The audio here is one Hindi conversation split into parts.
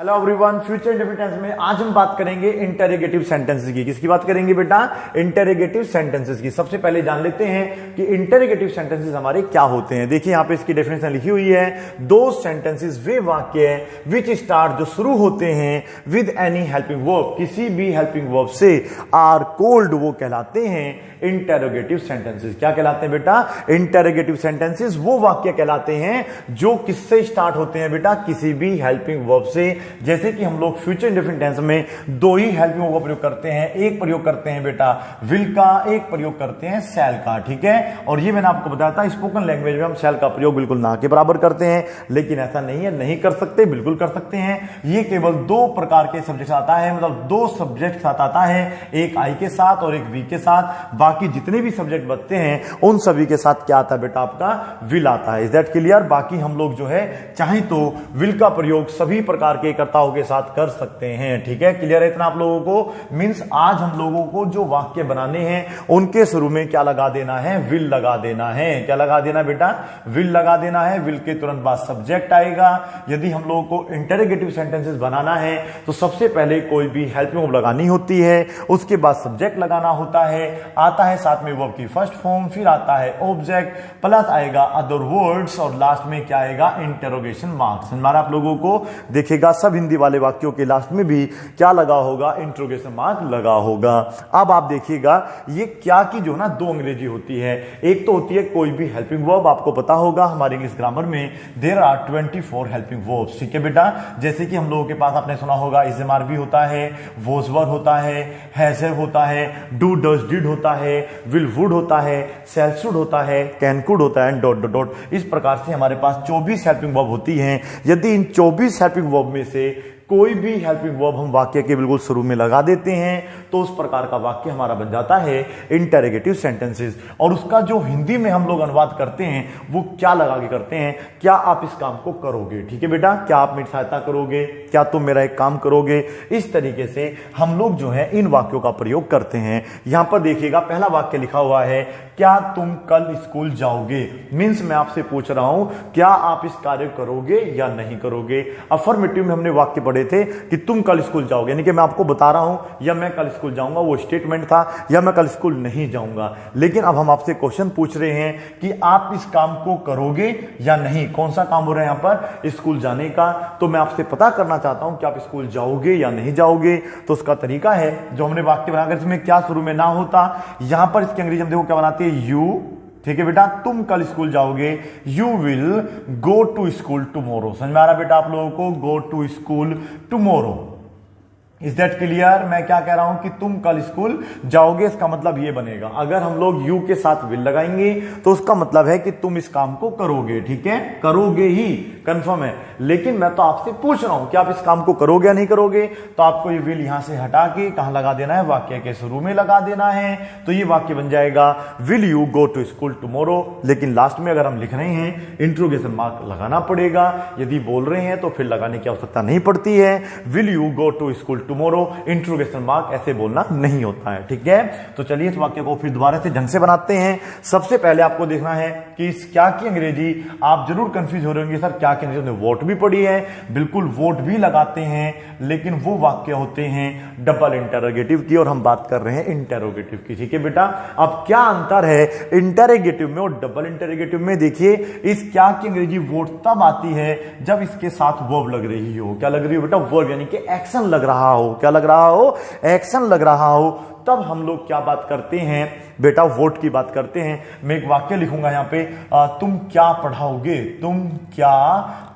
Hello everyone, future indefinite tense में आज हम बात करेंगे इंटरोगेटिव सेंटेंसेस की। किसकी बात करेंगे बेटा? इंटरोगेटिव सेंटेंसेस की। सबसे पहले जान लेते हैं कि इंटरोगेटिव सेंटेंसेस हमारे क्या होते हैं। देखिए यहां पे इसकी डेफिनेशन लिखी हुई है। दो सेंटेंसेस वे वाक्य हैं विच स्टार्ट जो शुरू होते हैं विद एनी हेल्पिंग वर्ब, किसी भी हेल्पिंग वर्ब से, आर कोल्ड वो कहलाते हैं इंटरोगेटिव सेंटेंसेस। क्या कहलाते हैं बेटा? इंटरोगेटिव सेंटेंसेस वो वाक्य कहलाते हैं जो किससे स्टार्ट होते हैं बेटा? किसी भी हेल्पिंग वर्ब से। जैसे कि हम लोग फ्यूचर इंडेफिनिट टेंस में दो ही हेल्पिंग वर्ब का प्रयोग करते हैं। एक प्रयोग करते हैं बेटा विल का, एक प्रयोग करते हैं शैल का। ठीक है, और ये मैंने आपको बताया था स्पोकन लैंग्वेज में हम शैल का प्रयोग बिल्कुल ना के बराबर करते हैं, लेकिन ऐसा नहीं है, नहीं कर सकते, बिल्कुल कर सकते हैं। ये केवल दो प्रकार के सब्जेक्ट आता है, मतलब दो सब्जेक्ट साथ आता है, एक आई के साथ और एक वी के साथ। बाकी जितने भी सब्जेक्ट बचते हैं उन सभी के साथ क्या आता है बेटा? आपका विल आता है। Is that clear? बाकी हम लोग जो है चाहे तो विल का प्रयोग सभी प्रकार के कर्ताओं के साथ कर सकते हैं। ठीक है, क्लियर है इतना आप लोगों को? मींस आज हम लोगों को जो वाक्य बनाने हैं उनके शुरू में क्या लगा देना है? विल लगा देना है। क्या लगा देना बेटा? विल लगा देना है। विल के तुरंत बाद सब्जेक्ट आएगा। यदि हम लोगों को इंटरोगेटिव सेंटेंसेस बनाना है तो सबसे पहले कोई भी हेल्पिंग वर्ब लगानी होती है, उसके बाद सब्जेक्ट लगाना होता है, आता है साथ में वर्ब की फर्स्ट फॉर्म, फिर आता है ऑब्जेक्ट, प्लस आएगा अदर वर्ड्स और लास्ट में क्या आएगा? Interrogation marks. हमारा आप लोगों को देखेगा सब हिंदी वाले वाक्यों के लास्ट में भी क्या लगा होगा? इंटरोगेशन मार्क लगा होगा। अब आप देखिएगा ये क्या की जो ना दो अंग्रेजी होती है। एक तो होती है कोई भी हेल्पिंग वर्ब, आपको पता होगा हमारे इंग्लिश ग्रामर में देयर आर 24 हेल्पिंग वर्ब्स। ठीक है बेटा, जैसे कि हम लोगों के पास आपने सुना होगा इज़मार भी होता है, वॉज वर होता है, हैज हैव होता है, डू डज डिड होता है, विल वुड होता है, शैल शुड होता है, कैन कुड होता है, डॉट डॉट डॉट। इस प्रकार से हमारे पास 24 हेल्पिंग वर्ब होती हैं। यदि इन 24 हेल्पिंग वर्ब में से कोई भी हेल्पिंग वर्ब हम वाक्य के बिल्कुल शुरू में लगा देते हैं तो उस प्रकार का वाक्य हमारा बन जाता है इंटरोगेटिव सेंटेंसेस। और उसका जो हिंदी में हम लोग अनुवाद करते हैं वो क्या लगा के करते हैं? क्या आप इस काम को करोगे? ठीक है बेटा, क्या आप मेरी सहायता करोगे? क्या तुम मेरा एक काम करोगे? इस तरीके से हम लोग जो है इन वाक्यों का प्रयोग करते हैं। यहां पर देखिएगा पहला वाक्य लिखा हुआ है क्या तुम कल स्कूल जाओगे। मींस मैं आपसे पूछ रहा हूं क्या आप इस कार्य करोगे या नहीं करोगे। अफर्मेटिव में हमने वाक्य पढ़े थे कि तुम कल स्कूल जाओगे, यानी कि मैं आपको बता रहा हूं या मैं कल स्कूल जाऊंगा, वो स्टेटमेंट था, या मैं कल स्कूल नहीं जाऊंगा। लेकिन अब हम आपसे क्वेश्चन पूछ रहे हैं कि आप इस काम को करोगे या नहीं। कौन सा काम हो रहा है यहां पर? स्कूल जाने का। तो मैं आपसे पता करना चाहता हूं कि आप स्कूल जाओगे या नहीं जाओगे। तो उसका तरीका है जो हमने वाक्य बनाकर इसमें क्या शुरू में ना होता, यहां पर इसकी अंग्रेजी हम देखो क्या बनाते हैं? यू। ठीक है बेटा, तुम कल स्कूल जाओगे, you will go to school tomorrow. समझ में आ रहा बेटा आप लोगों को? Go to school tomorrow. Is that clear? मैं क्या कह रहा हूं कि तुम कल स्कूल जाओगे, इसका मतलब ये बनेगा अगर हम लोग यू के साथ विल लगाएंगे तो उसका मतलब है कि तुम इस काम को करोगे। ठीक है, करोगे ही, कंफर्म है। लेकिन मैं तो आपसे पूछ रहा हूं कि आप इस काम को करोगे या नहीं करोगे। तो आपको ये विल यहां से हटा के कहां लगा देना है? वाक्य के शुरू में लगा देना है। तो ये वाक्य बन जाएगा will you go to school tomorrow. लेकिन लास्ट में अगर हम लिख रहे हैं इंटरोगेशन मार्क लगाना पड़ेगा। यदि बोल रहे हैं तो फिर लगाने की आवश्यकता नहीं पड़ती है। Will you go to school tomorrow, interrogation mark ऐसे बोलना नहीं होता है। ठीक है, तो चलिए इस वाक्य को फिर दोबारा से ढंग से बनाते हैं। सबसे पहले आपको देखना है कि इस क्या की अंग्रेजी, आप जरूर कंफ्यूज हो रहे होंगे सर क्या की अंग्रेजी, वोट भी पढ़ी है, बिल्कुल वोट भी लगाते हैं, लेकिन वो वाक्य होते हैं डबल इंटरोगेटिव की और हम बात कर रहे हैं इंटरोगेटिव की। ठीक है बेटा, अब क्या अंतर है इंटरोगेटिव में और डबल इंटरोगेटिव में? देखिए इस क्या की अंग्रेजी वोट तब आती है जब इसके साथ वर्ब लग रही हो। क्या लग रही हो बेटा? वर्ब, यानी कि एक्शन लग रहा हो। क्या लग रहा हो? एक्शन लग रहा हो। तब हम लोग क्या बात करते हैं बेटा? वोट की बात करते हैं। मैं एक वाक्य लिखूंगा यहां पे, तुम क्या पढ़ाओगे? तुम क्या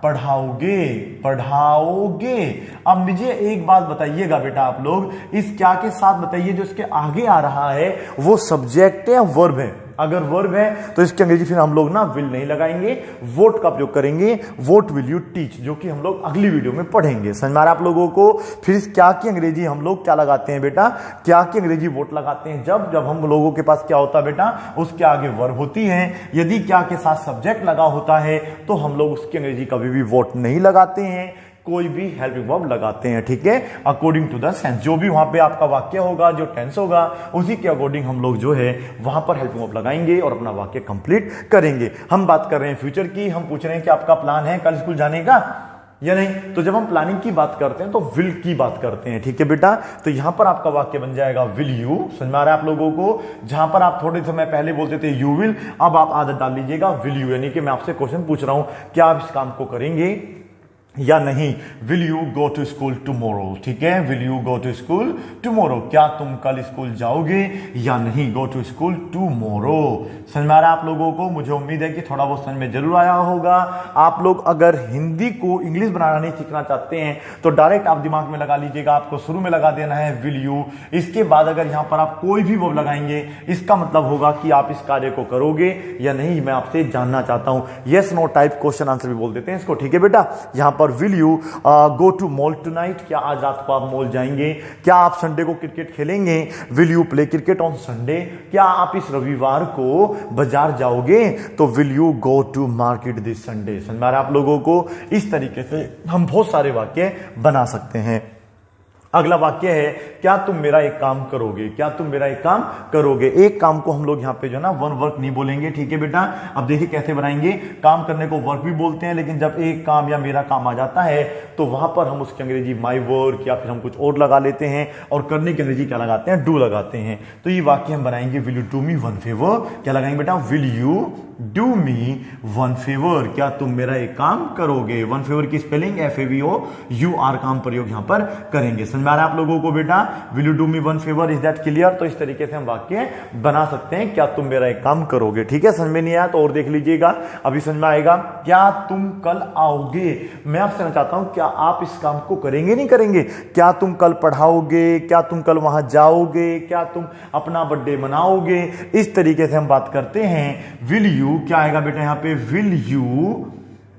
पढ़ाओगे? पढ़ाओगे। अब मुझे एक बात बताइएगा बेटा, आप लोग इस क्या के साथ बताइए जो इसके आगे आ रहा है वो सब्जेक्ट है या वर्ब है? अगर वर्ब है तो इसकी अंग्रेजी फिर हम लोग ना विल नहीं लगाएंगे, वोट का प्रयोग करेंगे। वोट विल यू टीच, जो कि हम लोग अगली वीडियो में पढ़ेंगे। समझ में आ रहा है आप लोगों को? फिर इस क्या की अंग्रेजी हम लोग क्या लगाते हैं बेटा? क्या की अंग्रेजी वोट लगाते हैं जब जब हम लोगों के पास क्या होता है बेटा? उसके आगे वर्ब होती है। यदि क्या के साथ सब्जेक्ट लगा होता है तो हम लोग उसकी अंग्रेजी कभी भी वोट नहीं लगाते हैं, कोई भी हेल्पिंग वर्ब लगाते हैं। ठीक है, अकॉर्डिंग टू द सेंस, जो भी वहां पे आपका वाक्य होगा, जो टेंस होगा, उसी के अकॉर्डिंग हम लोग जो है वहां पर हेल्पिंग वर्ब लगाएंगे और अपना वाक्य कंप्लीट करेंगे। हम बात कर रहे हैं फ्यूचर की। हम पूछ रहे हैं कि आपका प्लान है कल स्कूल जाने का? या नहीं? तो जब हम प्लानिंग की बात करते हैं तो विल की बात करते हैं, ठीक है बेटा। तो यहां पर आपका वाक्य बन जाएगा विल यू, समझ में आ रहा है आप लोगों को? जहां पर आप थोड़े समय पहले बोलते थे यू विल, अब आप आदत डाल लीजिएगा विल यू, यानी कि मैं आपसे क्वेश्चन पूछ रहा हूं क्या आप इस काम को करेंगे या नहीं। Will you go to school tomorrow, ठीक है, will you go to school tomorrow, क्या तुम कल स्कूल जाओगे या नहीं, गो टू स्कूल टुमारो। समझ में आ रहा है आप लोगों को? मुझे उम्मीद है कि थोड़ा बहुत समझ में जरूर आया होगा। आप लोग अगर हिंदी को इंग्लिश बनाना नहीं सीखना चाहते हैं तो डायरेक्ट आप दिमाग में लगा लीजिएगा, आपको शुरू में लगा देना है विल यू, इसके बाद अगर यहां पर आप कोई भी वर्ब लगाएंगे इसका मतलब होगा कि आप इस कार्य को करोगे या नहीं, मैं आपसे जानना चाहता हूं। Yes no type question answer भी बोल देते हैं इसको, ठीक है बेटा। यहां पर will you go to mall tonight, क्या आज रात को आप मॉल जाएंगे, क्या आप संडे को क्रिकेट खेलेंगे, will you play cricket on Sunday, क्या आप इस रविवार को बाजार जाओगे, तो will you go to market this Sunday. समझ में आ रहा है आप लोगों को? इस तरीके से हम बहुत सारे वाक्य बना सकते हैं। अगला वाक्य है क्या तुम मेरा एक काम करोगे, क्या तुम मेरा एक काम करोगे। एक काम को हम लोग यहां पे जो है ना वन वर्क नहीं बोलेंगे, ठीक है बेटा। अब देखिए कैसे बनाएंगे, काम करने को वर्क भी बोलते हैं, लेकिन जब एक काम या मेरा काम आ जाता है तो वहां पर हम उसकी अंग्रेजी माई वर्क या फिर हम कुछ और लगा लेते हैं, और करने की अंग्रेजी क्या लगाते हैं, डू लगाते हैं। तो ये वाक्य हम बनाएंगे will you do me one favour, क्या लगाएंगे बेटा, will you do me one favour, क्या तुम मेरा एक काम करोगे। वन फेवर की स्पेलिंग FAVOUR काम प्रयोग यहां पर करेंगे। समझ में आ रहा है आप लोगों को बेटा? Will you do me one favour, is that clear? तो इस तरीके से हम वाक्य बना सकते हैं, क्या तुम मेरा एक काम करोगे, ठीक है। समझ में नहीं आया तो और देख लीजिएगा, अभी समझ में आएगा। क्या तुम कल आओगे, मैं आपसे कहना चाहता हूं क्या आप इस काम को करेंगे नहीं करेंगे, क्या तुम कल पढ़ाओगे, क्या तुम कल वहां जाओगे, क्या तुम अपना बर्थडे मनाओगे। इस तरीके से हम बात करते हैं। विल यू क्या आएगा बेटा यहां पे, will you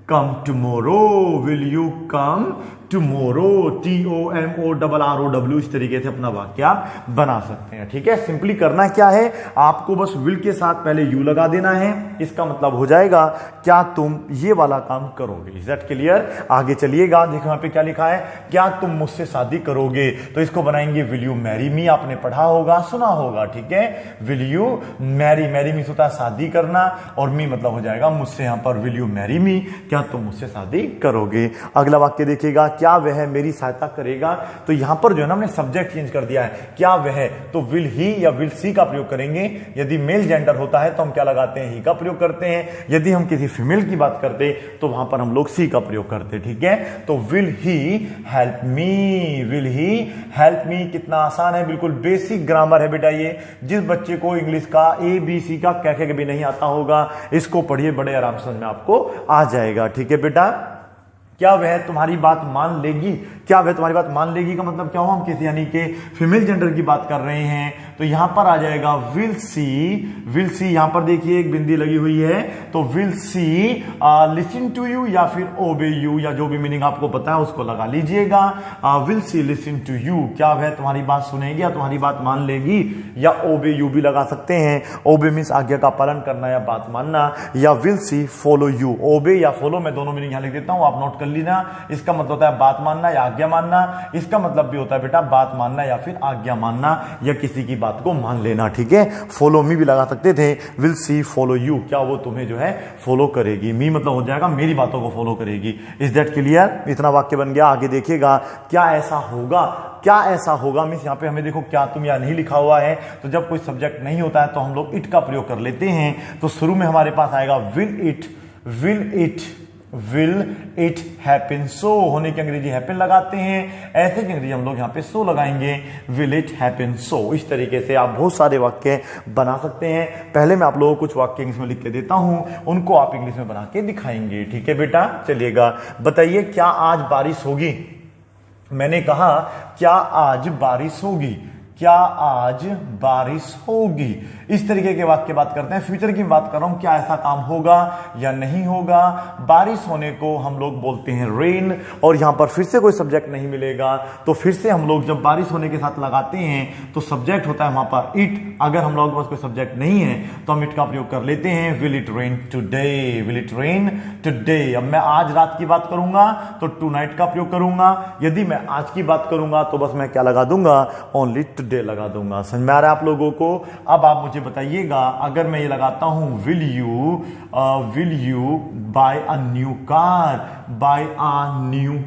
come tomorrow, will you come tomorrow, TOMORROW, इस तरीके से अपना वाक्य आप बना सकते हैं, ठीक है। सिंपली करना क्या है, आपको बस विल के साथ पहले यू लगा देना है, इसका मतलब हो जाएगा क्या तुम ये वाला काम करोगे। Is that clear? आगे चलिएगा, देखो यहाँ पे क्या लिखा है, क्या तुम मुझसे शादी करोगे, तो इसको बनाएंगे विल यू मैरी मी, आपने पढ़ा होगा सुना होगा, ठीक है। Will you marry, marry means होता है शादी करना, और मी मतलब हो जाएगा मुझसे, यहां पर विल यू मैरी मी, क्या तुम मुझसे शादी करोगे। अगला वाक्य देखिएगा, क्या वह मेरी सहायता करेगा, तो यहां पर जो है ना हमने सब्जेक्ट चेंज कर दिया है, क्या वह, तो विल ही या विल सी का प्रयोग करेंगे। यदि मेल जेंडर होता है तो हम क्या लगाते हैं, ही का प्रयोग करते हैं। यदि हम किसी फीमेल की बात करते तो वहां पर हम लोग सी का प्रयोग करते, ठीक है। तो will he help me, will he help me, कितना आसान है, बिल्कुल बेसिक ग्रामर है बेटा ये। जिस बच्चे को इंग्लिश का ABC का कह भी नहीं आता होगा, इसको पढ़िए, बड़े आराम से में आपको आ जाएगा, ठीक है बेटा। क्या वह तुम्हारी बात मान लेगी, क्या वह तुम्हारी बात मान लेगी का मतलब क्या हो, हम किसी यानी कि फीमेल जेंडर की बात कर रहे हैं, तो यहां पर आ जाएगा विल सी, विल सी, यहां पर देखिए एक बिंदी लगी हुई है, तो will she listen to you या फिर ओबे यू, या जो भी मीनिंग आपको पता है उसको लगा लीजिएगा। Will she listen to you, क्या वह तुम्हारी बात सुनेगी या तुम्हारी बात मान लेगी, या ओबे यू भी लगा सकते हैं। ओबे मीन्स आज्ञा का पालन करना या बात मानना, या विल सी फॉलो यू, ओबे या फॉलो मैं दोनों मीनिंग यहां लिख देता हूं, आप नोट कर लेना। इसका मतलब होता है बात मानना या आज्ञा मानना, इसका मतलब भी होता है बेटा बात मानना या फिर आज्ञा मानना, या किसी की बात को मान लेना, ठीक है। फॉलो मी भी लगा सकते थे, विल सी फॉलो यू, क्या वो तुम्हें जो है फॉलो करेगी। मी मतलब हो जाएगा मेरी बातों को फॉलो करेगी। Is that clear? इतना वाक्य बन गया। आगे देखिएगा, क्या ऐसा होगा, क्या ऐसा होगा मीन्स यहाँ पे हमें देखो क्या तुम या नहीं लिखा हुआ है, तो जब कोई सब्जेक्ट नहीं होता है तो हम लोग इट का प्रयोग कर लेते हैं। तो शुरू में हमारे पास आएगा will it, will it, will it happen so, होने की अंग्रेजी हैपन लगाते हैं, ऐसे की अंग्रेजी हम लोग यहां पे सो लगाएंगे, विल इट हैपन सो। इस तरीके से आप बहुत सारे वाक्य बना सकते हैं। पहले मैं आप लोगों को कुछ वाक्य इंग्लिश में लिख के देता हूं, उनको आप इंग्लिश में बना के दिखाएंगे, ठीक है बेटा। चलिएगा, बताइए क्या आज बारिश होगी। मैंने कहा क्या आज बारिश होगी, क्या आज बारिश होगी। इस तरीके के वाक्य बात करते हैं। फ्यूचर की बात कर रहा हूं, क्या ऐसा काम होगा या नहीं होगा। बारिश होने को हम लोग बोलते हैं रेन, और यहां पर फिर से कोई सब्जेक्ट नहीं मिलेगा, तो फिर से हम लोग जब बारिश होने के साथ लगाते हैं तो सब्जेक्ट होता है वहां पर इट। अगर हम लोगों के पास कोई सब्जेक्ट नहीं है तो हम इट का प्रयोग कर लेते हैं, will it rain today, will it rain today. अब मैं आज रात की बात करूंगा तो टू नाइट का प्रयोग करूंगा। यदि मैं आज की बात करूंगा तो बस मैं क्या लगा दूंगा, ओनली टुडे टुडे लगा दूंगा। समझ में आ रहा है आप लोगों को? अब आप मुझे बताइएगा, अगर मैं ये लगाता हूं will you buy a new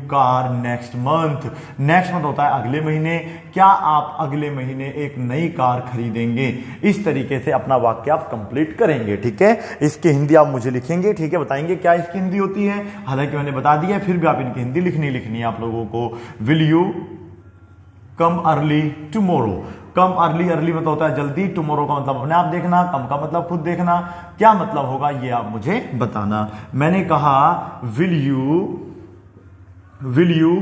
car next month. Next month होता है अगले महीने। क्या आप अगले महीने एक नई कार खरीदेंगे? इस तरीके से अपना वाक्य आप कंप्लीट करेंगे। ठीक है, इसकी हिंदी आप मुझे लिखेंगे। ठीक है, बताएंगे क्या इसकी हिंदी होती है। हालांकि मैंने बता दिया है, फिर भी आप इनकी हिंदी लिखनी है आप लोगों को। Will you come early tomorrow. Come early, early मतलब होता है जल्दी, टुमारो का मतलब अपने आप देखना, कम का मतलब खुद देखना। क्या मतलब होगा ये आप मुझे बताना। मैंने कहा will you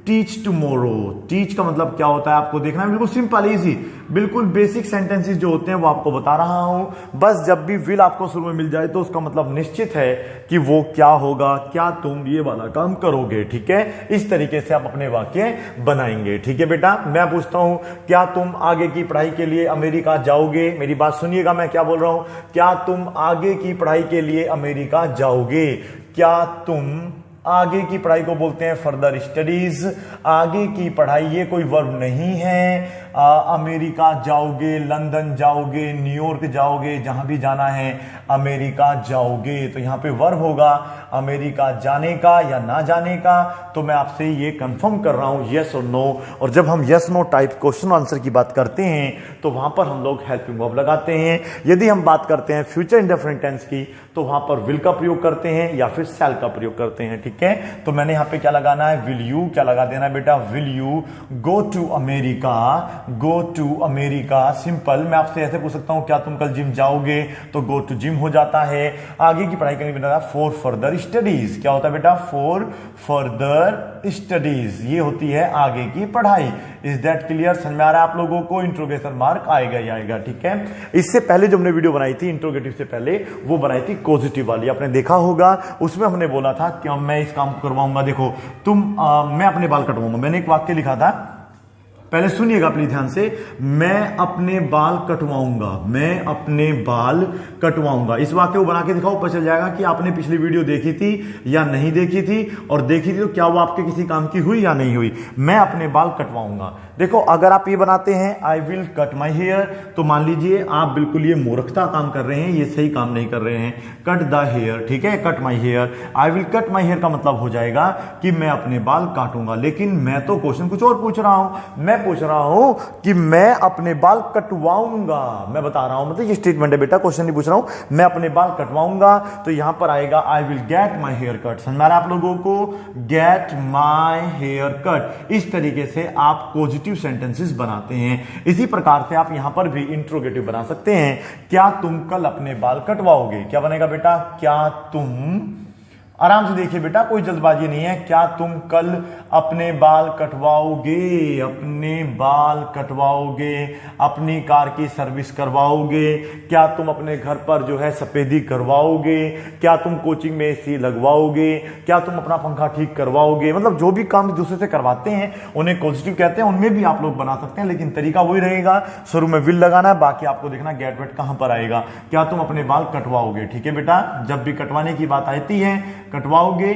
teach tomorrow. Teach का मतलब क्या होता है आपको देखना है। बिल्कुल सिंपल इजी, बिल्कुल बेसिक सेंटेंसेस जो होते हैं वो आपको बता रहा हूं। बस जब भी विल आपको शुरू में मिल जाए तो उसका मतलब निश्चित है कि वो क्या होगा, क्या तुम ये वाला काम करोगे। ठीक है, इस तरीके से आप अपने वाक्य बनाएंगे। ठीक है बेटा, मैं पूछता हूं क्या तुम आगे की पढ़ाई के लिए अमेरिका जाओगे? मेरी बात सुनिएगा, मैं क्या बोल रहा हूं। क्या तुम आगे की पढ़ाई के लिए अमेरिका जाओगे? क्या तुम आगे की पढ़ाई को बोलते हैं फर्दर स्टडीज। आगे की पढ़ाई ये कोई वर्ब नहीं है। अमेरिका जाओगे, लंदन जाओगे, न्यूयॉर्क जाओगे, जहां भी जाना है अमेरिका जाओगे, तो यहां पे वर्ब होगा अमेरिका जाने का या ना जाने का। तो मैं आपसे ये कंफर्म कर रहा हूं यस और नो। और जब हम yes no type question answer की बात करते हैं तो वहां पर हम लोग हेल्पिंग वर्ब लगाते हैं। यदि हम बात करते हैं फ्यूचर इंडेफिनिट टेंस की तो वहां पर विल का प्रयोग करते हैं या फिर शैल का प्रयोग करते हैं। ठीक है, तो मैंने यहां पे क्या लगाना है, विल यू क्या लगा देना है बेटा, will you go to America. Go to America simple. मैं आपसे ऐसे पूछ सकता हूं क्या तुम कल जिम जाओगे, तो गो टू जिम हो जाता है। आगे की पढ़ाई करनी बेटा फॉर फर्दर स्टडीज। क्या होता है बेटा, फॉर फर्दर स्टडीज, ये होती है आगे की पढ़ाई। Is that clear? समझ में आ रहा है आप लोगों को? इंट्रोगेशन मार्क आएगा ही आएगा। ठीक है, इससे पहले जो हमने वीडियो बनाई थी इंट्रोगेटिव से पहले, वो बनाई थी पॉजिटिव वाली, आपने देखा होगा। उसमें हमने बोला था कि मैं इस काम को करवाऊंगा। देखो मैं अपने बाल कटवाऊंगा। मैंने एक वाक्य लिखा था, पहले सुनिएगा प्लीज ध्यान से। मैं अपने बाल कटवाऊंगा, मैं अपने बाल कटवाऊंगा। इस वाक्य को बना के दिखाओ, पता चल जाएगा कि आपने पिछली वीडियो देखी थी या नहीं देखी थी, और देखी थी तो क्या वो आपके किसी काम की हुई या नहीं हुई। मैं अपने बाल कटवाऊंगा। देखो अगर आप ये बनाते हैं I will cut my hair, तो मान लीजिए आप बिल्कुल ये मूर्खता काम कर रहे हैं, ये सही काम नहीं कर रहे हैं। कट द हेयर, ठीक है, cut my hair. I will cut my hair का मतलब हो जाएगा कि मैं अपने बाल काटूंगा। लेकिन मैं तो क्वेश्चन कुछ और पूछ रहा हूं। मैं पूछ रहा हूं कि मैं अपने बाल कटवाऊंगा। मैं बता रहा हूं, मतलब ये स्टेटमेंट है बेटा, क्वेश्चन नहीं पूछ रहा हूं। मैं अपने बाल कटवाऊंगा, तो यहां पर आएगा I will get my hair cut. समझ में आ रहा है आप लोगों को? Get my hair cut. इस तरीके से आप पॉजिटिव सेंटेंसेस बनाते हैं। इसी प्रकार से आप यहां पर भी इंट्रोगेटिव बना सकते हैं। क्या तुम कल अपने बाल कटवाओगे? क्या बनेगा बेटा, क्या तुम, आराम से देखिए बेटा, कोई जल्दबाजी नहीं है। क्या तुम कल अपने बाल कटवाओगे? अपने बाल कटवाओगे, अपनी कार की सर्विस करवाओगे। क्या तुम अपने घर पर जो है सफेदी करवाओगे? क्या तुम कोचिंग में एसी लगवाओगे? क्या तुम अपना पंखा ठीक करवाओगे? मतलब जो भी काम दूसरे से करवाते हैं उन्हें पॉजिटिव कहते हैं। उनमें भी आप लोग बना सकते हैं, लेकिन तरीका वही रहेगा, शुरू में विल लगाना है, बाकी आपको देखना गेट वेट कहां पर आएगा। क्या तुम अपने बाल कटवाओगे? ठीक है बेटा, जब भी कटवाने की बात आती है, कटवाओगे,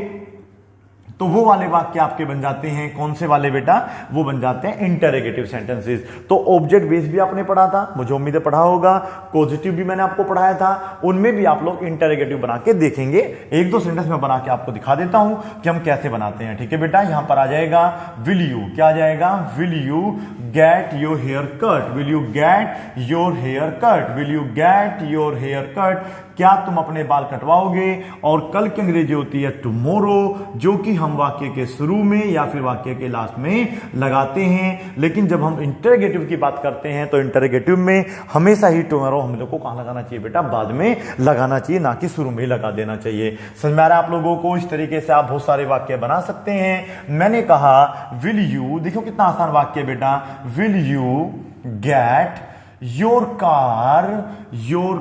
तो वो वाले वाक्य आपके बन जाते हैं। कौन से वाले बेटा? वो बन जाते हैं इंटरोगेटिव सेंटेंसेस। तो ऑब्जेक्ट बेस भी आपने पढ़ा था, मुझे उम्मीद है पढ़ा होगा। पॉजिटिव भी मैंने आपको पढ़ाया था, उनमें भी आप लोग इंटरोगेटिव बना के देखेंगे। एक दो सेंटेंस में बना के आपको दिखा देता हूं कि हम कैसे बनाते हैं। ठीक है बेटा, यहां पर आ जाएगा विल यू, क्या आ जाएगा, will you get your hair cut. Will you get your hair cut. Will you get your hair cut. क्या तुम अपने बाल कटवाओगे? और कल की अंग्रेजी होती है टुमारो, जो कि हम वाक्य के शुरू में या फिर वाक्य के लास्ट में लगाते हैं। लेकिन जब हम इंटरोगेटिव की बात करते हैं तो इंटरोगेटिव में हमेशा ही टुमारो हम लोग को कहां लगाना चाहिए बेटा? बाद में लगाना चाहिए, ना कि शुरू में ही लगा देना चाहिए। समझ में आ रहा है आप लोगों को? इस तरीके से आप बहुत सारे वाक्य बना सकते हैं। मैंने कहा विल यू, देखो कितना आसान वाक्य है बेटा, will you get your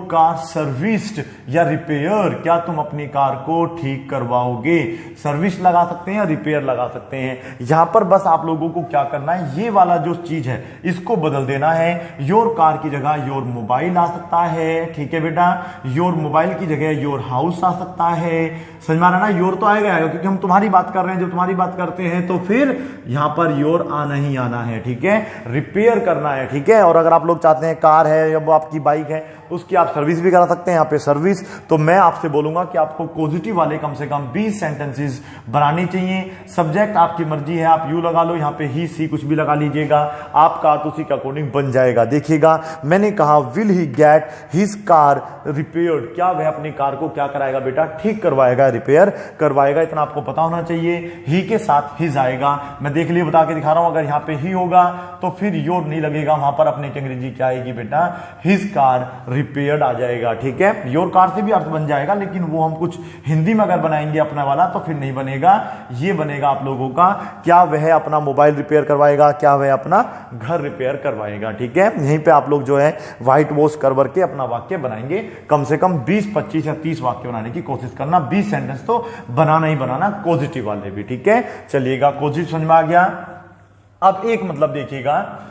car serviced या रिपेयर, क्या तुम अपनी कार को ठीक करवाओगे। सर्विस लगा सकते हैं या रिपेयर लगा सकते हैं। यहां पर बस आप लोगों को क्या करना है, ये वाला जो चीज है इसको बदल देना है। योर कार की जगह योर मोबाइल आ सकता है, ठीक है बेटा। योर मोबाइल की जगह योर हाउस आ सकता है। समझ में आ रहा ना, योर तो आएगा क्योंकि हम तुम्हारी बात कर रहे हैं। जब तुम्हारी बात करते हैं तो फिर यहां पर योर आना ही आना है, ठीक है। रिपेयर करना है, ठीक है। और अगर आप लोग चाहते हैं कार है या वो आपकी बाइक है उसकी आप सर्विस भी करा सकते हैं यहाँ पे सर्विस। तो मैं आपसे बोलूंगा कि आपको पॉजिटिव वाले कम से कम 20 सेंटेंसेस बनानी चाहिए। सब्जेक्ट आपकी मर्जी है, आप यू लगा लो, यहाँ पे ही सी कुछ भी लगा लीजिएगा, आपका तो उसी के अकॉर्डिंग बन जाएगा। देखिएगा मैंने कहा will he get his car repaired, क्या वह अपनी कार को क्या कराएगा बेटा, ठीक करवाएगा, रिपेयर करवाएगा। इतना आपको पता होना चाहिए। ही के साथ हिज आएगा, मैं देख लिए बता के दिखा रहा हूं। अगर यहाँ पे ही होगा तो फिर योर नहीं लगेगा, वहां पर अपने की अंग्रेजी क्या आएगी बेटा, हिज कार रिपेयर्ड आ जाएगा, ठीक है। योर कार से भी अर्थ बन जाएगा, लेकिन वो हम कुछ हिंदी में अगर बनाएंगे अपना वाला तो फिर नहीं बनेगा। ये बनेगा आप लोगों का, क्या वह अपना मोबाइल रिपेयर करवाएगा, क्या वह अपना घर रिपेयर करवाएगा, ठीक है। यहीं पे आप लोग जो है व्हाइट वॉश कर के अपना वाक्य बनाएंगे। कम से कम 20, 25 या 30 वाक्य बनाने की कोशिश करना। 20 सेंटेंस तो बनाना ही बनाना, पॉजिटिव वाले भी, ठीक है। चलिएगा पॉजिटिव समझ में आ गया। अब एक मतलब देखिएगा,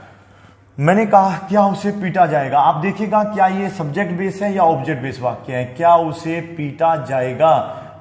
मैंने कहा क्या उसे पीटा जाएगा। आप देखिएगा क्या ये सब्जेक्ट बेस है या ऑब्जेक्ट बेस वाक्य है। क्या उसे पीटा जाएगा,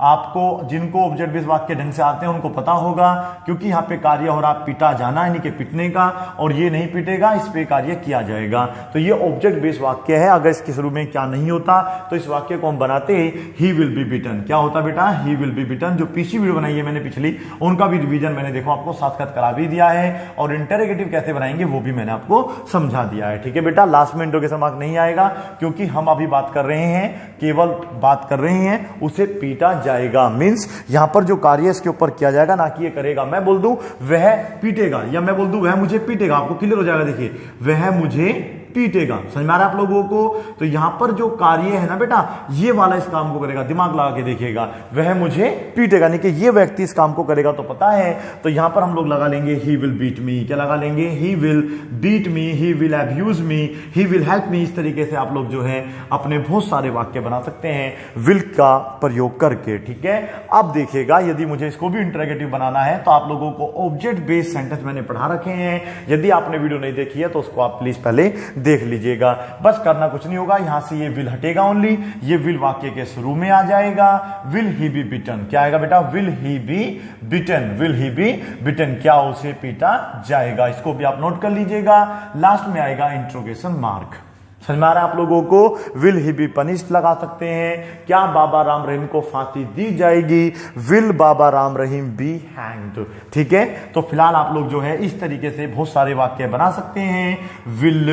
आपको जिनको ऑब्जेक्ट बेस वाक्य ढंग से आते हैं उनको पता होगा, क्योंकि यहाँ पे कार्य हो रहा पीटा जाना यानी कि पीटने का, और ये नहीं पीटेगा, इस पे कार्य किया जाएगा। तो ये ऑब्जेक्ट बेस वाक्य है। अगर इसके शुरू में क्या नहीं होता तो इस वाक्य को हम बनाते ही विल बी बीटन। क्या होता बेटा, ही विल बी बीटन। जो पीछे वीडियो बनाई है मैंने पिछली, उनका भी रिवीजन मैंने देखो आपको साथ साथ करा भी दिया है, और इंटरोगेटिव कैसे बनाएंगे वो भी मैंने आपको समझा दिया है, ठीक है बेटा। लास्ट में इंटरोगेशन मार्क नहीं आएगा, क्योंकि हम अभी बात कर रहे हैं, केवल बात कर रहे हैं उसे पीटा जाएगा। मींस यहां पर जो कार्य इसके ऊपर किया जाएगा, ना कि ये करेगा। मैं बोल दूं वह पीटेगा, या मैं बोल दूं वह मुझे पीटेगा, आपको क्लियर हो जाएगा। देखिए वह मुझे पीटेगा, समझ में आ रहा है आप लोगों को। तो यहां पर जो कार्य है ना बेटा, ये वाला इस काम को करेगा। दिमाग लगा के देखिएगा, वह मुझे पीटेगा, नहीं कि ये व्यक्ति इस काम को करेगा तो पता है। तो यहां पर हम लोग लगा लेंगे ही विल बीट मी। क्या लगा लेंगे, he will beat me, he will abuse me, he will help me. इस तरीके से आप लोग जो है अपने बहुत सारे वाक्य बना सकते हैं विल का प्रयोग करके, ठीक है। अब देखिएगा यदि मुझे इसको भी इंटरोगेटिव बनाना है तो आप लोगों को ऑब्जेक्ट बेस्ड सेंटेंस मैंने पढ़ा रखे हैं। यदि आपने वीडियो नहीं देखी है तो उसको आप प्लीज पहले देख लीजिएगा। बस करना कुछ नहीं होगा, यहां से ये विल हटेगा ओनली, ये विल वाक्य के शुरू में आ जाएगा। विल ही बी बिटन, क्या आएगा बेटा, will he be beaten, will he be beaten, क्या उसे पीटा जाएगा। इसको भी आप नोट कर लीजिएगा। लास्ट में आएगा इंट्रोगेशन मार्क। समझ में आ रहा है आप लोगों को। विल ही बी पनिश्ड लगा सकते हैं। क्या बाबा राम रहीम को फांसी दी जाएगी, will Baba Ram Rahim be hanged, ठीक है। तो फिलहाल आप लोग जो है इस तरीके से बहुत सारे वाक्य बना सकते हैं। विल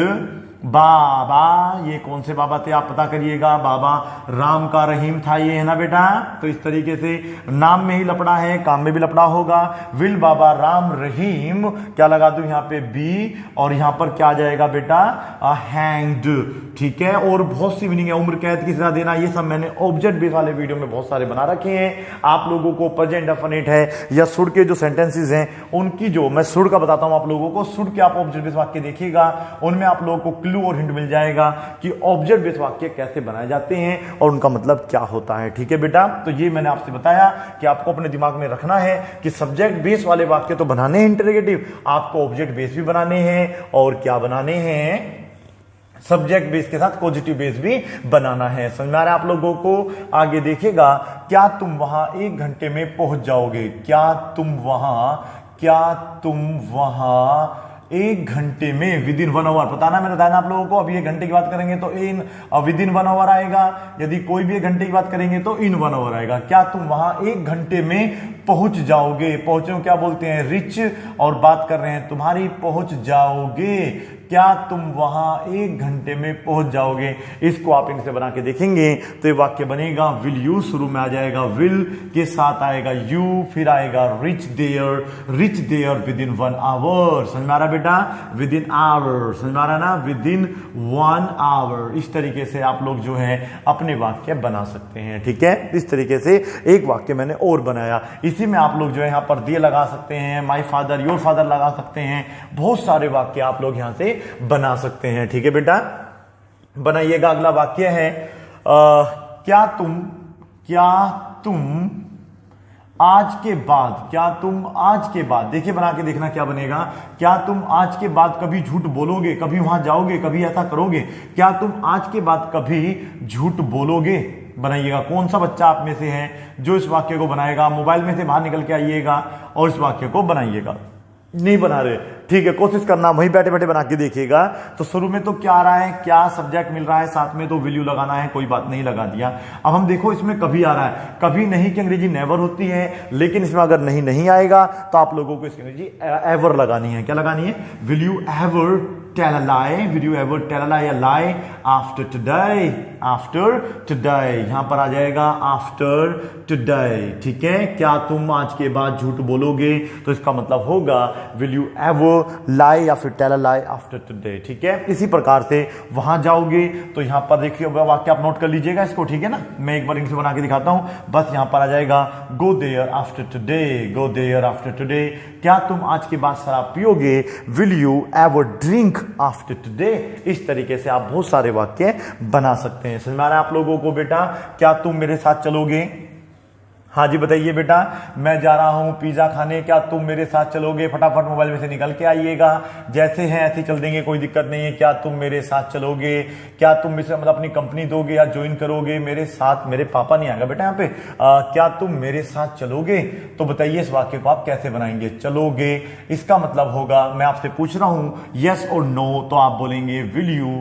बाबा, ये कौन से बाबा थे आप पता करिएगा, बाबा राम का रहीम था ये, है ना बेटा। तो इस तरीके से नाम में ही लपड़ा है, काम में भी लपड़ा होगा। विल बाबा राम रहीम, क्या लगा दूं यहाँ पे बी, और यहां पर क्या आ जाएगा बेटा, हैंग्ड, ठीक है। और बहुत सी मीनिंग है, उम्र कैद की सजा देना, ये सब मैंने ऑब्जेक्ट बेस वाले वीडियो में बहुत सारे बना रखे हैं। आप लोगों को प्रेजेंट डेफिनेट है या शुड के जो सेंटेंसेस हैं उनकी, जो मैं शुड का बताता हूं आप लोगों को, शुड के आप ऑब्जेक्ट बेस वाक्य देखिएगा, उनमें आप लोगों को क्लू और हिंट मिल जाएगा कि ऑब्जेक्ट बेस्ड वाक्य कैसे बनाए जाते हैं और उनका मतलब क्या होता है, ठीक है बेटा। तो ये मैंने आपसे बताया कि आपको अपने दिमाग में रखना है कि सब्जेक्ट बेस वाले वाक्य तो बनाने हैं इंटरोगेटिव, आपको ऑब्जेक्ट बेस भी बनाने हैं, और क्या बनाने हैं, सब्जेक्ट बेस के साथ पॉजिटिव बेस भी बनाना है। समझ में आ रहा है आप लोगों को। आगे देखिएगा, क्या तुम वहां 1 घंटे में पहुंच जाओगे, क्या तुम वहां 1 घंटे में, विद इन 1 आवर, पता ना मैंने बताया ना आप लोगों को। अभी 1 घंटे की बात करेंगे तो इन विद इन 1 आवर आएगा, यदि कोई भी 1 घंटे की बात करेंगे तो इन 1 आवर आएगा। क्या तुम वहां 1 घंटे में पहुंच जाओगे, पहुंचे क्या बोलते हैं, रिच, और बात कर रहे हैं तुम्हारी, पहुंच जाओगे, क्या तुम वहां 1 घंटे में पहुंच जाओगे। इसको आप इनसे बना के देखेंगे तो ये वाक्य बनेगा, विल यू शुरू में आ जाएगा, विल के साथ आएगा यू, फिर आएगा reach there within 1 hour. समझ में आ रहा बेटा, विद इन आवर, समझ में आ रहा ना, विद इन 1 आवर। इस तरीके से आप लोग जो है अपने वाक्य बना सकते हैं, ठीक है। इस तरीके से एक वाक्य मैंने और बनाया, इसी में आप लोग जो है यहाँ पर दिए लगा सकते हैं, माई फादर, योर फादर लगा सकते हैं, बहुत सारे वाक्य आप लोग यहां से बना सकते हैं, ठीक है बेटा। बनाइएगा। अगला वाक्य है क्या तुम आज के बाद, क्या तुम आज के बाद, देखिए बना के देखना क्या बनेगा। क्या तुम आज के बाद कभी झूठ बोलोगे, कभी वहां जाओगे, कभी ऐसा करोगे। क्या तुम आज के बाद कभी झूठ बोलोगे, बनाइएगा। कौन सा बच्चा आप में से है जो इस वाक्य को बनाएगा, मोबाइल में से बाहर निकल के आइएगा और इस वाक्य को बनाइएगा। नहीं बना रहे, ठीक है, कोशिश करना, वहीं बैठे बैठे बना के देखिएगा। तो शुरू में तो क्या आ रहा है, क्या सब्जेक्ट मिल रहा है, साथ में तो विल यू लगाना है, कोई बात नहीं, लगा दिया। अब हम देखो इसमें कभी आ रहा है, कभी नहीं की अंग्रेजी नेवर होती है, लेकिन इसमें अगर नहीं आएगा तो आप लोगों को इसकी अंग्रेजी एवर लगानी है। क्या लगानी है, will you ever tell a lie, will you ever tell a lie, a lie after today, after today, यहां पर आ जाएगा आफ्टर टुडे, ठीक है। क्या तुम आज के बाद झूठ बोलोगे, तो इसका मतलब होगा विल यू एवर लाई या फिर tell a lie after today, ठीक है। इसी प्रकार से वहां जाओगे तो यहां पर देखिए वाक्य आप नोट कर लीजिएगा इसको, ठीक है ना। मैं एक बार इनसे बना के दिखाता हूं, बस यहां पर आ जाएगा go there after today, go there after today. क्या तुम आज के बाद शराब पियोगे, will you ever drink after today. इस तरीके से आप बहुत सारे वाक्य बना सकते हैं। समझ में आ रहा है आप लोगों को बेटा। क्या तुम मेरे साथ चलोगे, हाँ जी बताइए बेटा, मैं जा रहा हूं पिज्जा खाने, क्या तुम मेरे साथ चलोगे, फटाफट मोबाइल में से निकल के आइएगा, जैसे हैं ऐसे चल देंगे, कोई दिक्कत नहीं है। क्या तुम मेरे साथ चलोगे, क्या तुम मतलब अपनी कंपनी दोगे या ज्वाइन करोगे मेरे साथ, मेरे पापा नहीं आएगा बेटा यहाँ पे। क्या तुम मेरे साथ चलोगे, तो बताइए इस वाक्य को आप कैसे बनाएंगे, चलोगे। इसका मतलब होगा, मैं आपसे पूछ रहा हूं यस और नो, तो आप बोलेंगे will you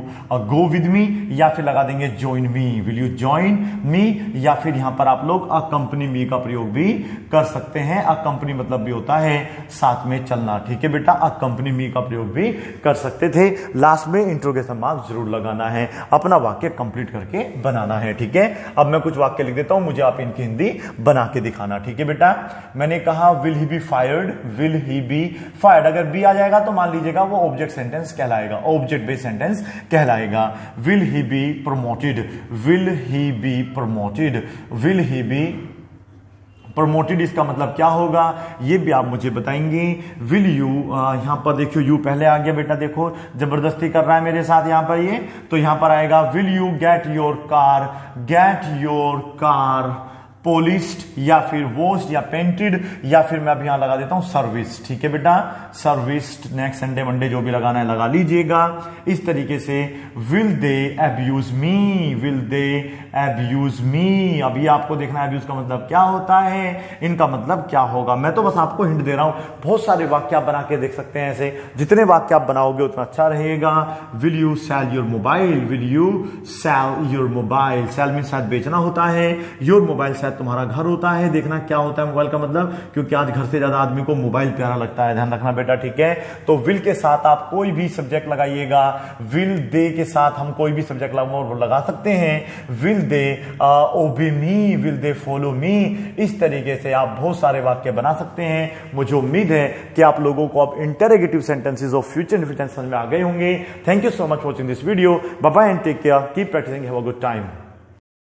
go with me, या फिर लगा देंगे join me, will you join me, या फिर यहां पर आप लोग अकंपनी मी का प्रयोग भी कर सकते हैं। अकंपनी मतलब भी होता है साथ में चलना, ठीक है बेटा। अकंपनी मी का प्रयोग भी कर सकते थे। लास्ट में इंट्रोगेशन मार्क जरूर लगाना है, अपना वाक्य कंप्लीट करके बनाना है, ठीक है। अब मैं कुछ वाक्य लिख देता हूं, मुझे आप इनकी हिंदी बना के दिखाना, ठीक है बेटा। मैंने कहा will he be fired, will he be fired, अगर बी आ जाएगा तो मान लीजिएगा वो ऑब्जेक्ट सेंटेंस कहलाएगा, ऑब्जेक्ट बेस्ड सेंटेंस कहलाएगा। Will he be promoted, will he be promoted, will he be promoted, इसका मतलब क्या होगा ये भी आप मुझे बताएंगे। विल यू, यहां पर देखियो यू पहले आ गया बेटा, देखो जबरदस्ती कर रहा है मेरे साथ यहां पर ये, तो यहां पर आएगा will you get your car, get your car polished या फिर वॉश्ड या पेंटेड, या फिर मैं अब यहां लगा देता हूं सर्विस, ठीक है बेटा, सर्विस्ड। नेक्स्ट संडे मंडे जो भी लगाना है लगा लीजिएगा। इस तरीके से will they abuse me, will they abuse me, अभी आपको देखना है अब्यूज का मतलब क्या होता है, इनका मतलब क्या होगा। मैं तो बस आपको हिंट दे रहा हूं, बहुत सारे वाक्य आप बना के देख सकते हैं ऐसे, जितने वाक्य आप बनाओगे उतना अच्छा रहेगा। Will you sell your mobile, will you sell your mobile, sell mean शायद बेचना होता है, योर मोबाइल शायद तुम्हारा घर होता है। देखना क्या होता है मोबाइल का मतलब, क्योंकि आज घर से ज्यादा आदमी को मोबाइल प्यारा लगता है, ध्यान रखना बेटा, ठीक है। तो विल के साथ आप कोई भी सब्जेक्ट लगाइएगा, विल दे के साथ हम कोई भी सब्जेक्ट लगा सकते हैं, विल दे ओबे मी, विल दे फॉलो मी। इस तरीके से आप बहुत सारे वाक्य बना सकते हैं। मुझे उम्मीद है कि आप लोगों को अब interrogative sentences of future indefinite tense समझ में आ गए होंगे। Thank you so much for watching this video, bye bye and take care, keep practising, have a good time.